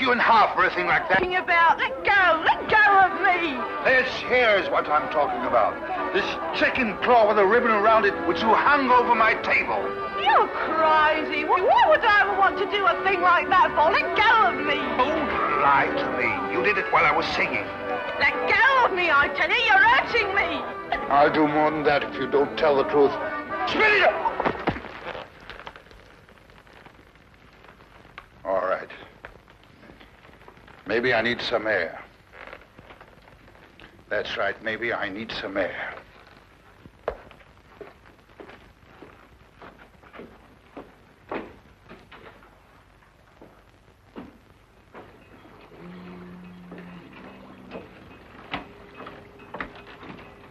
you in half for a thing like that. About, let go of me. Here's what I'm talking about. This chicken claw with a ribbon around it, which you hung over my table. You're crazy. Why would I ever want to do a thing like that for? Let go of me. Don't lie to me. You did it while I was singing. Let go of me, I tell you. You're hurting me. I'll do more than that if you don't tell the truth. Spit it up! All right. Maybe I need some air. That's right. Maybe I need some air.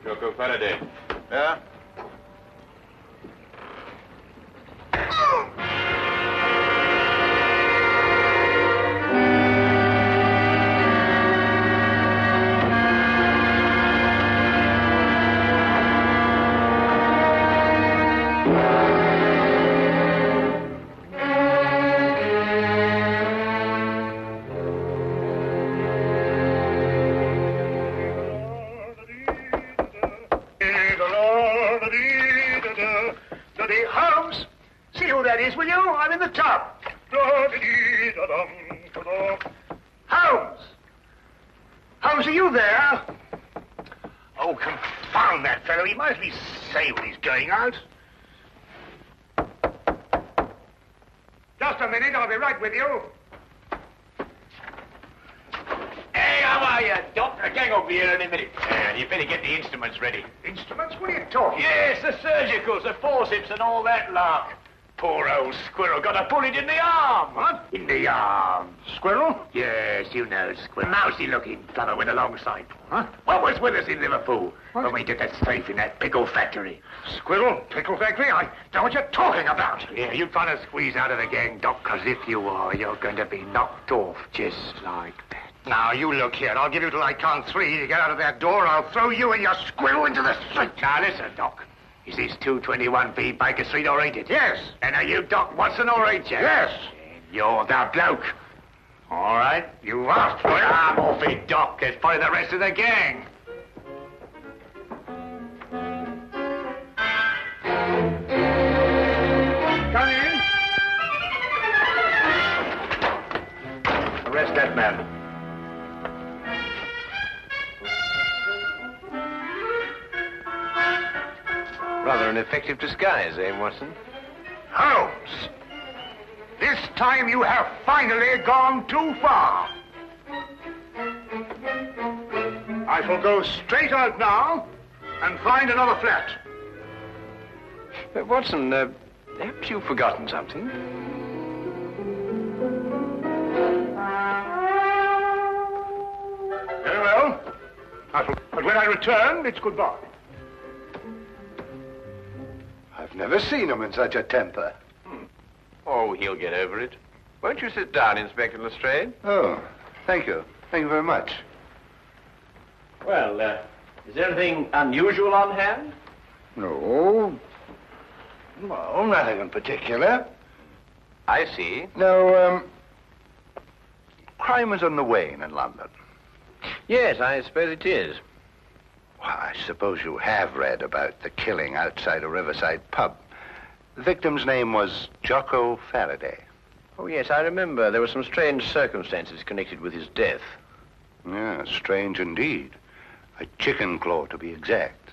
Joko Faraday. Yeah? Holmes, see who that is, will you? I'm in the tub. Holmes! Holmes, are you there? Oh, confound that fellow. He might at least say when he's going out. Just a minute, I'll be right with you. Hey, how are you, Doc? A gang over here in a minute. You better get the instruments ready. Instruments? What are you talking? Yes, the surgicals, the forceps and all that lark. Poor old squirrel got a bullet in the arm. What? In the arm? Squirrel? Yes, you know, squirrel. Mousy-looking fellow with a long sight. Huh? What was with us in Liverpool when we did that strafe in that pickle factory? Squirrel? Pickle factory? I don't know what you're talking about. Yeah, you trying to squeeze out of the gang, Doc, because if you are, you're going to be knocked off just like that. Now, you look here. I'll give you till I count 3 to get out of that door. I'll throw you and your squirrel into the street. Now, listen, Doc. Is this 221B Baker Street or ain't it? Yes. And are you Doc Watson or ain't you? Yes. And you're the bloke. All right, you asked for it. I'm off it, Doc. There's probably the rest of the gang. Come in. Arrest that man. Rather an effective disguise, eh, Watson? Holmes, this time you have finally gone too far. I shall go straight out now and find another flat. Watson, perhaps you've forgotten something? Very well. But when I return, it's goodbye. I've never seen him in such a temper. Oh, he'll get over it. Won't you sit down, Inspector Lestrade? Oh, thank you. Thank you very much. Well, is there anything unusual on hand? No. No, nothing in particular. I see. No, crime is on the wane in London. Yes, I suppose it is. Well, I suppose you have read about the killing outside a riverside pub. The victim's name was Jocko Faraday. Oh, yes, I remember. There were some strange circumstances connected with his death. Yeah, strange indeed. A chicken claw, to be exact.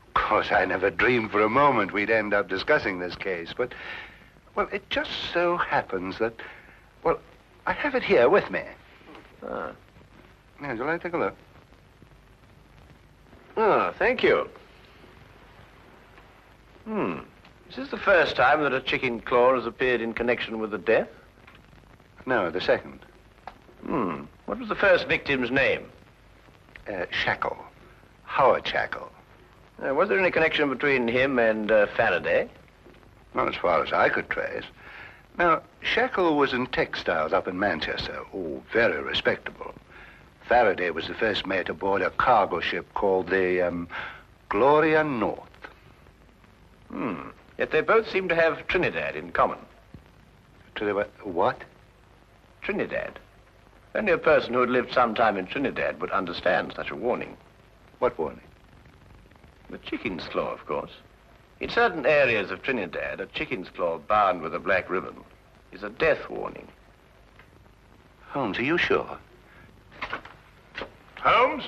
Of course, I never dreamed for a moment we'd end up discussing this case, but, well, it just so happens that, well, I have it here with me. Ah. Yeah, shall I take a look? Oh, thank you. Is this the first time that a chicken claw has appeared in connection with the death? No, the second. What was the first victim's name? Shackle. Howard Shackle. Was there any connection between him and Faraday? Not as far as I could trace. Now, Shackle was in textiles up in Manchester. Oh, very respectable. Faraday was the first mate aboard a cargo ship called the, Gloria North. Yet they both seem to have Trinidad in common. What? Trinidad. Only a person who had lived some time in Trinidad would understand such a warning. What warning? The chicken's claw, of course. In certain areas of Trinidad, a chicken's claw bound with a black ribbon is a death warning. Holmes, are you sure? Holmes?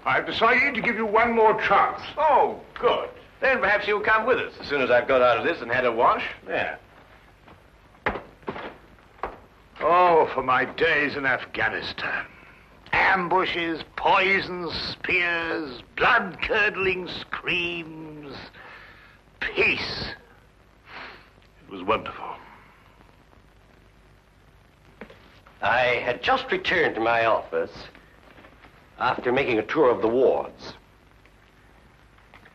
I've decided to give you one more chance. Oh, good. Then perhaps you'll come with us as soon as I've got out of this and had a wash. Yeah. Oh, for my days in Afghanistan. Ambushes, poisons, spears, blood-curdling screams. Peace. It was wonderful. I had just returned to my office after making a tour of the wards.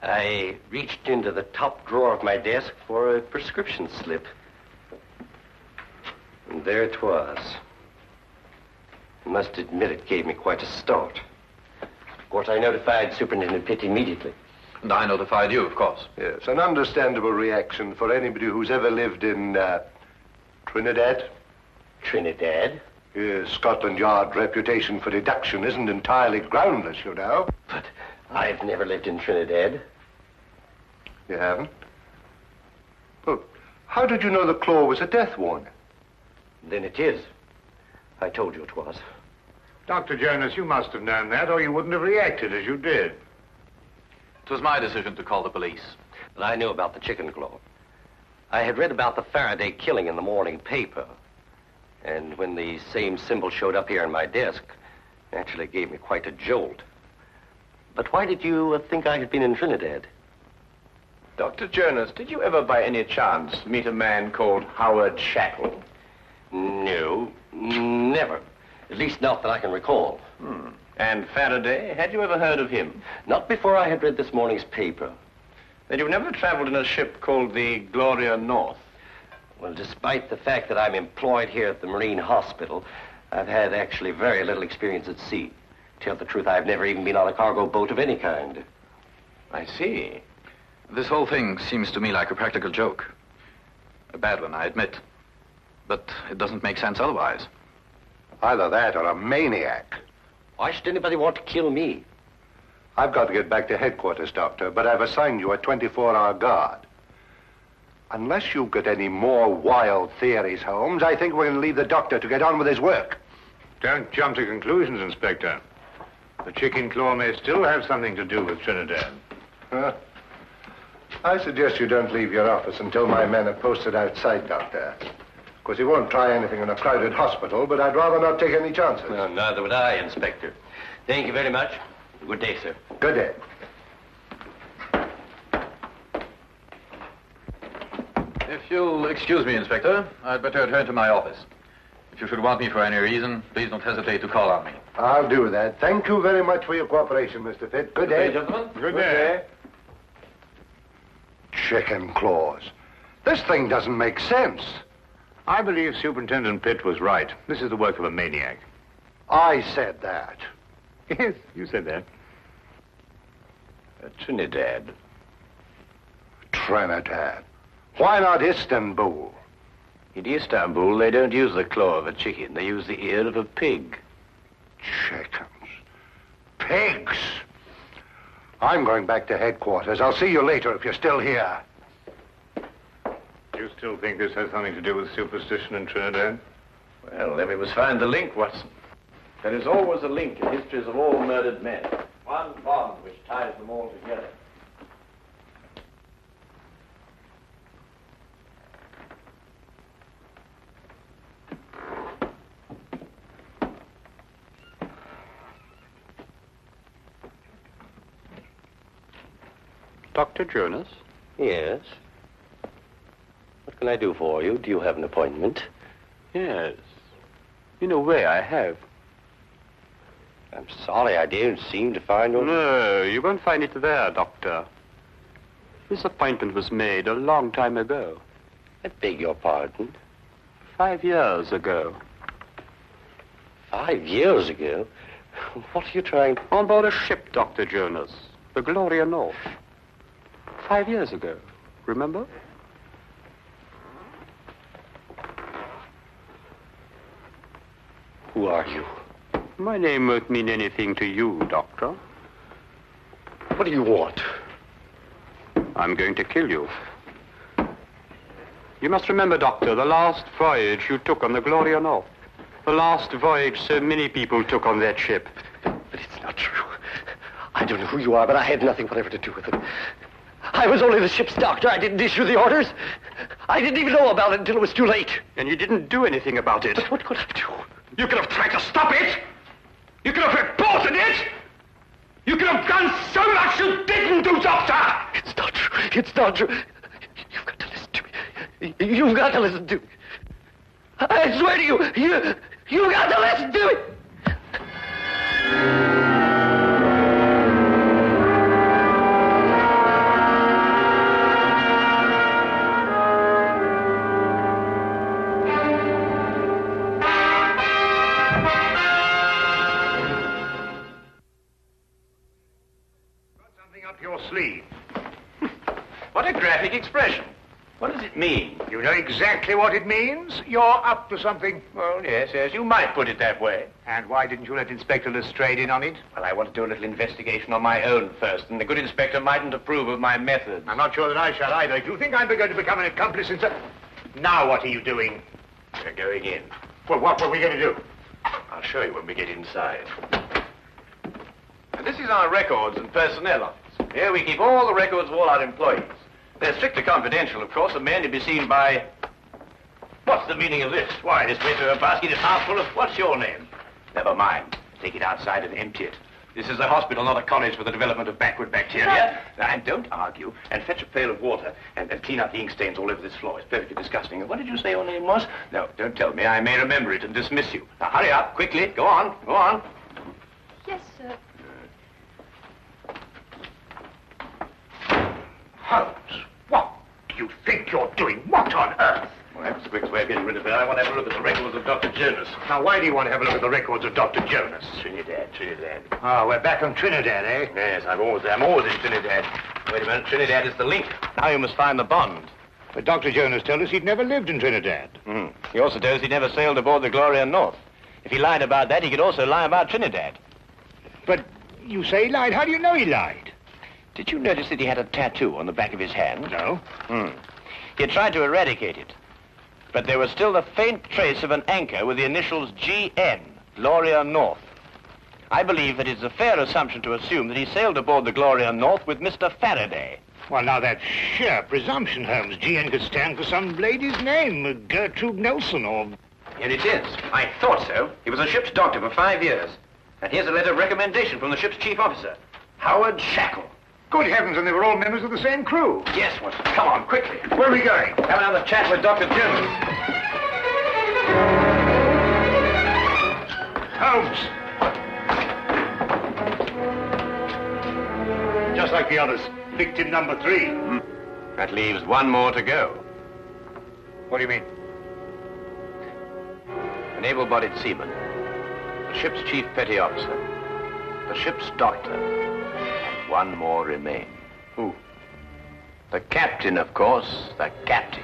I reached into the top drawer of my desk for a prescription slip. And there it was. I must admit it gave me quite a start. Of course, I notified Superintendent Pitt immediately. And I notified you, of course. Yes, an understandable reaction for anybody who's ever lived in Trinidad. Trinidad? Yes, Scotland Yard's reputation for deduction isn't entirely groundless, you know. But I've never lived in Trinidad. You haven't? Well, how did you know the claw was a death warning? Then it is. I told you it was. Dr. Jonas, you must have known that, or you wouldn't have reacted as you did. It was my decision to call the police. But I knew about the chicken claw. I had read about the Faraday killing in the morning paper. And when the same symbol showed up here on my desk, it actually gave me quite a jolt. But why did you think I had been in Trinidad? Dr. Jonas, did you ever by any chance meet a man called Howard Shackle? No, never. At least not that I can recall. And Faraday, had you ever heard of him? Not before I had read this morning's paper. Then you've never traveled in a ship called the Gloria North? Well, despite the fact that I'm employed here at the Marine Hospital, I've had actually very little experience at sea. To tell the truth, I've never even been on a cargo boat of any kind. I see. This whole thing seems to me like a practical joke. A bad one, I admit. But it doesn't make sense otherwise. Either that or a maniac. Why should anybody want to kill me? I've got to get back to headquarters, Doctor, but I've assigned you a 24-hour guard. Unless you've got any more wild theories, Holmes, I think we're going to leave the doctor to get on with his work. Don't jump to conclusions, Inspector. The chicken claw may still have something to do with Trinidad. I suggest you don't leave your office until my men are posted outside, Doctor. Of course, he won't try anything in a crowded hospital, but I'd rather not take any chances. No, neither would I, Inspector. Thank you very much. Good day, sir. Good day. If you'll excuse me, Inspector, I'd better return to my office. If you should want me for any reason, please don't hesitate to call on me. I'll do that. Thank you very much for your cooperation, Mr. Pitt. Good day. gentlemen. Good day. Chicken claws. This thing doesn't make sense. I believe Superintendent Pitt was right. This is the work of a maniac. I said that. Yes, you said that. Trinidad. Trinidad. Why not Istanbul? In Istanbul, they don't use the claw of a chicken. They use the ear of a pig. Chickens. Pigs. I'm going back to headquarters. I'll see you later if you're still here. You still think this has something to do with superstition in Trinidad? Well, then we must find the link, Watson. There is always a link in histories of all murdered men. One bond which ties them all together. Dr. Jonas? Yes. What can I do for you? Do you have an appointment? Yes. In a way, I have. I'm sorry, I didn't seem to find one. No, you won't find it there, Doctor. This appointment was made a long time ago. I beg your pardon. 5 years ago. 5 years ago? What are you trying to... On board a ship, Dr. Jonas. The Gloria North. 5 years ago. Remember? Who are you? My name won't mean anything to you, Doctor. What do you want? I'm going to kill you. You must remember, Doctor, the last voyage you took on the Gloria North. The last voyage so many people took on that ship. But it's not true. I don't know who you are, but I had nothing whatever to do with it. I was only the ship's doctor. I didn't issue the orders. I didn't even know about it until it was too late. And you didn't do anything about it. But what could I do? You could have tried to stop it. You could have reported it. You could have done so much you didn't do, Doctor. It's not true. It's not true. You've got to listen to me. You've got to listen to me. I swear to you, you've got to listen to me. Your sleeve. What a graphic expression. What does it mean? You know exactly what it means. You're up to something. Well, yes, you might put it that way. And why didn't you let Inspector Lestrade in on it? Well, I want to do a little investigation on my own first, and the good inspector mightn't approve of my methods. I'm not sure that I shall either. If you think I'm going to become an accomplice in such... Now what are you doing? We're going in. Well, what were we going to do? I'll show you when we get inside. And this is our records and personnel office. Here we keep all the records of all our employees. They're strictly confidential, of course, and may only be seen by... What's the meaning of this? Why, this paper basket is half full of... What's your name? Never mind. Take it outside and empty it. This is a hospital, not a college for the development of backward bacteria. And don't argue, and fetch a pail of water, and clean up the ink stains all over this floor. It's perfectly disgusting. And what did you say your name was? No, don't tell me. I may remember it and dismiss you. Now, hurry up, quickly. Go on, go on. Yes, sir. Holmes, what do you think you're doing? What on earth? Well, that's the quickest way of getting rid of her. I want to have a look at the records of Dr. Jonas. Now, why do you want to have a look at the records of Dr. Jonas? Trinidad. Oh, we're back on Trinidad, eh? Yes, I'm always in Trinidad. Wait a minute, Trinidad is the link. Now you must find the bond. But Dr. Jonas told us he'd never lived in Trinidad. He also told us he never sailed aboard the Gloria North. If he lied about that, he could also lie about Trinidad. But you say he lied. How do you know he lied? Did you notice that he had a tattoo on the back of his hand? No. He had tried to eradicate it. But there was still the faint trace of an anchor with the initials GN, Gloria North. I believe that it's a fair assumption to assume that he sailed aboard the Gloria North with Mr. Faraday. Well, now, that's sheer presumption, Holmes. GN could stand for some lady's name, Gertrude Nelson, or... Here it is. I thought so. He was a ship's doctor for 5 years. And here's a letter of recommendation from the ship's chief officer, Howard Shackle. Good heavens, and they were all members of the same crew. Yes, Watson. Come on, quickly. Where are we going? Have another chat with Dr. Jones. Holmes! Just like the others. Victim number 3. That leaves one more to go. What do you mean? An able-bodied seaman, the ship's chief petty officer, the ship's doctor, and one more remain. Who? The captain, of course, the captain.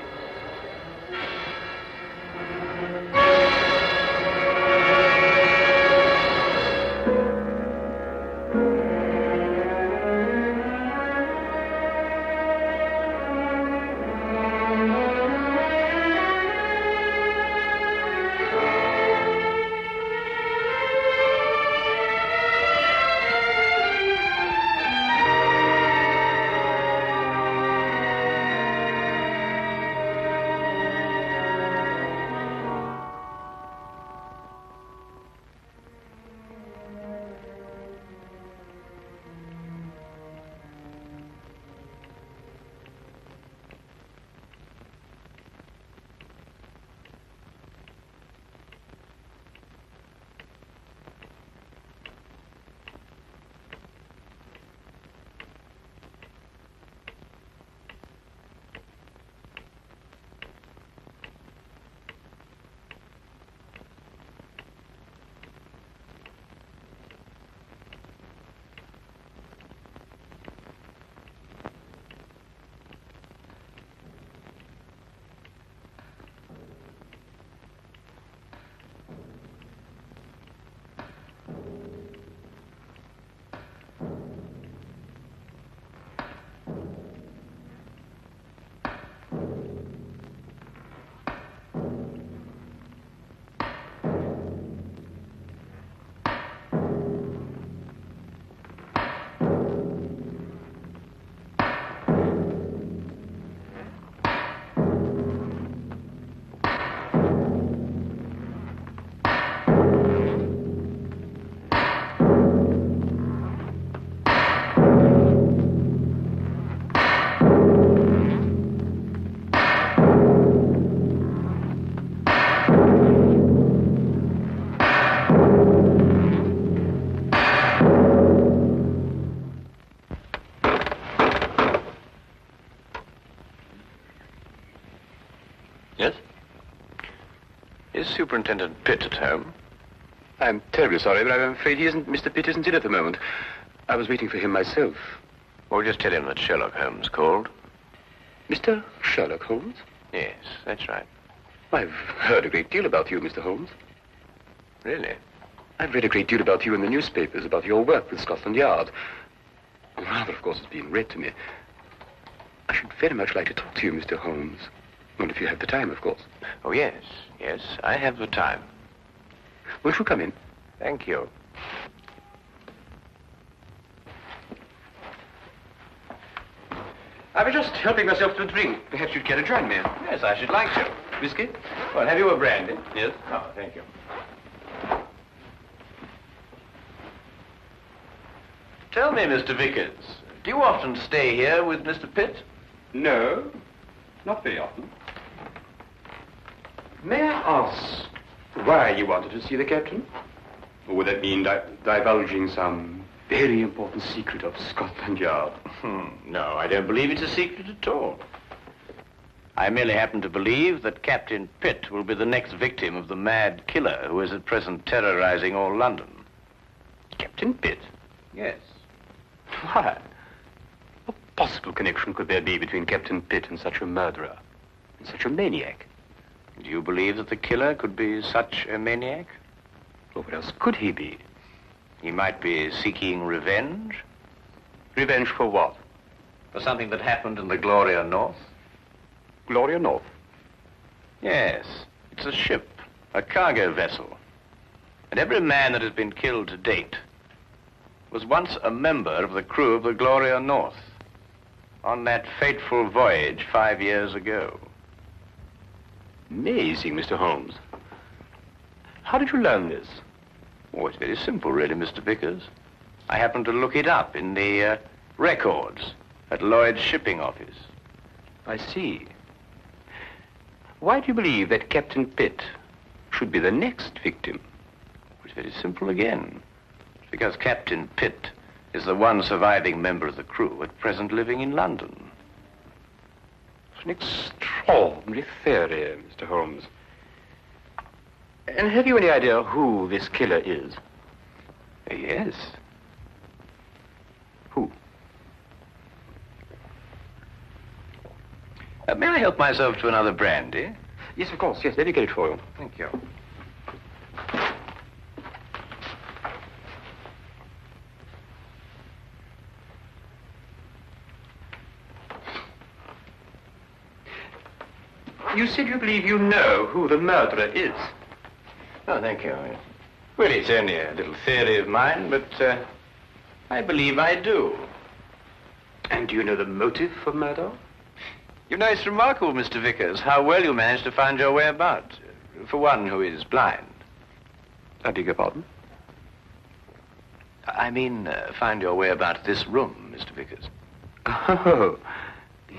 Superintendent Pitt at home? I'm terribly sorry, but I'm afraid Mr. Pitt isn't in at the moment. I was waiting for him myself. Well, just tell him that Sherlock Holmes called. Mr. Sherlock Holmes? Yes, that's right. I've heard a great deal about you, Mr. Holmes. Really? I've read a great deal about you in the newspapers, about your work with Scotland Yard. Rather, of course, it's being read to me. I should very much like to talk to you, Mr. Holmes. Well, if you have the time, of course. Oh, yes, I have the time. Won't you come in? Thank you. I was just helping myself to a drink. Perhaps you'd care to join me. Yes, I should like to. Whiskey? Well, have you a brandy? Yes. Oh, thank you. Tell me, Mr. Vickers, do you often stay here with Mr. Pitt? No, not very often. May I ask why you wanted to see the captain? Or would that mean divulging some very important secret of Scotland Yard? No, I don't believe it's a secret at all. I merely happen to believe that Captain Pitt will be the next victim of the mad killer who is at present terrorizing all London. Captain Pitt? Yes. Why? What possible connection could there be between Captain Pitt and such a murderer, and such a maniac? Do you believe that the killer could be such a maniac? Well, what else could he be? He might be seeking revenge. Revenge for what? For something that happened in the Gloria North. Gloria North? Yes, it's a ship, a cargo vessel. And every man that has been killed to date was once a member of the crew of the Gloria North on that fateful voyage 5 years ago. Amazing, Mr. Holmes. How did you learn this? Oh, it's very simple, really, Mr. Vickers. I happened to look it up in the records at Lloyd's shipping office. I see. Why do you believe that Captain Pitt should be the next victim? It's very simple again. It's because Captain Pitt is the one surviving member of the crew at present living in London. It's an extraordinary theory, Mr. Holmes. And have you any idea who this killer is? Yes. Who? May I help myself to another brandy? Yes, of course. Yes, let me get it for you. Thank you. You said you believe you know who the murderer is. Oh, thank you. Well, it's only a little theory of mine, but I believe I do. And do you know the motive for murder? You know, it's remarkable, Mr. Vickers, how well you managed to find your way about, for one who is blind. I beg your pardon? I mean, find your way about this room, Mr. Vickers. Oh,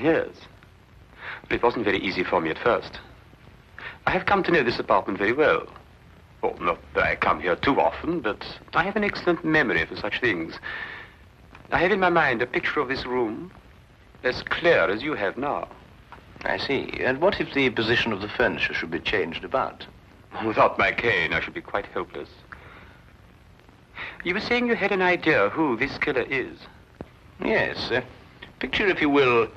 yes. But it wasn't very easy for me at first. I have come to know this apartment very well. Well, not that I come here too often, but I have an excellent memory for such things. I have in my mind a picture of this room as clear as you have now. I see. And what if the position of the furniture should be changed about? Without my cane, I should be quite helpless. You were saying you had an idea who this killer is. Yes. Picture, if you will,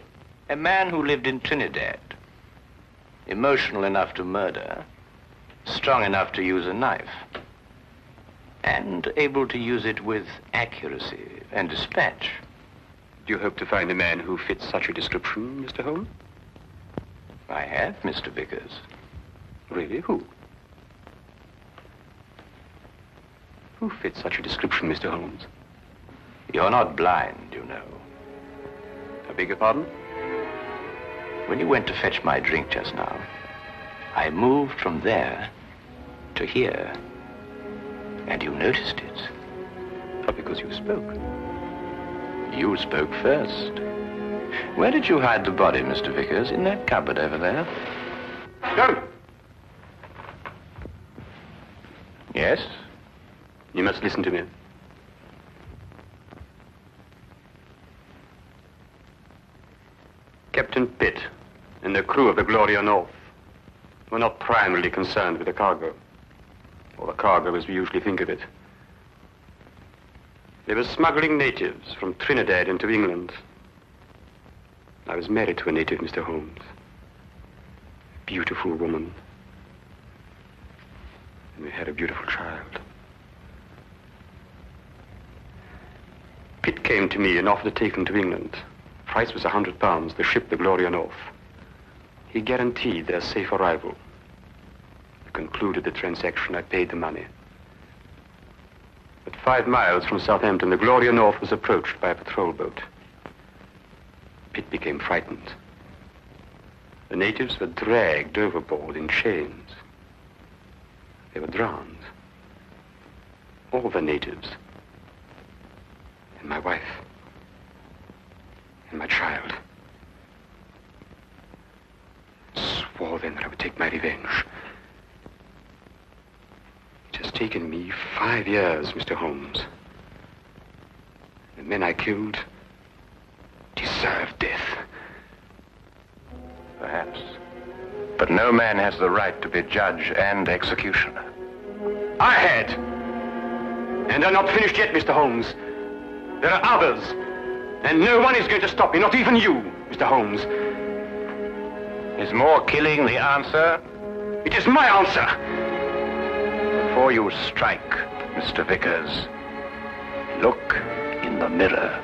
a man who lived in Trinidad. Emotional enough to murder, strong enough to use a knife, and able to use it with accuracy and dispatch. Do you hope to find a man who fits such a description, Mr. Holmes? I have, Mr. Vickers. Really? Who? Who fits such a description, Mr. Holmes? You're not blind, you know. I beg your pardon? When you went to fetch my drink just now, I moved from there to here, and you noticed it. Oh, because you spoke. You spoke first. Where did you hide the body, Mr. Vickers? In that cupboard over there? Go! Yes? You must listen to me. Captain Pitt and the crew of the Gloria North were not primarily concerned with the cargo. or the cargo as we usually think of it. They were smuggling natives from Trinidad into England. I was married to a native, Mr. Holmes. A beautiful woman. And we had a beautiful child. Pitt came to me and offered to take them to England. Price was £100, the ship, the Gloria North. He guaranteed their safe arrival. I concluded the transaction. I paid the money. But 5 miles from Southampton, the Gloria North was approached by a patrol boat. Pitt became frightened. The natives were dragged overboard in chains. They were drowned. All the natives. And my wife. And my child. Swore then that I would take my revenge. It has taken me 5 years, Mr. Holmes. The men I killed deserved death. Perhaps. But no man has the right to be judge and executioner. I had. And I'm not finished yet, Mr. Holmes. There are others. And no one is going to stop me, not even you, Mr. Holmes. Is more killing the answer? It is my answer. Before you strike, Mr. Vickers, look in the mirror.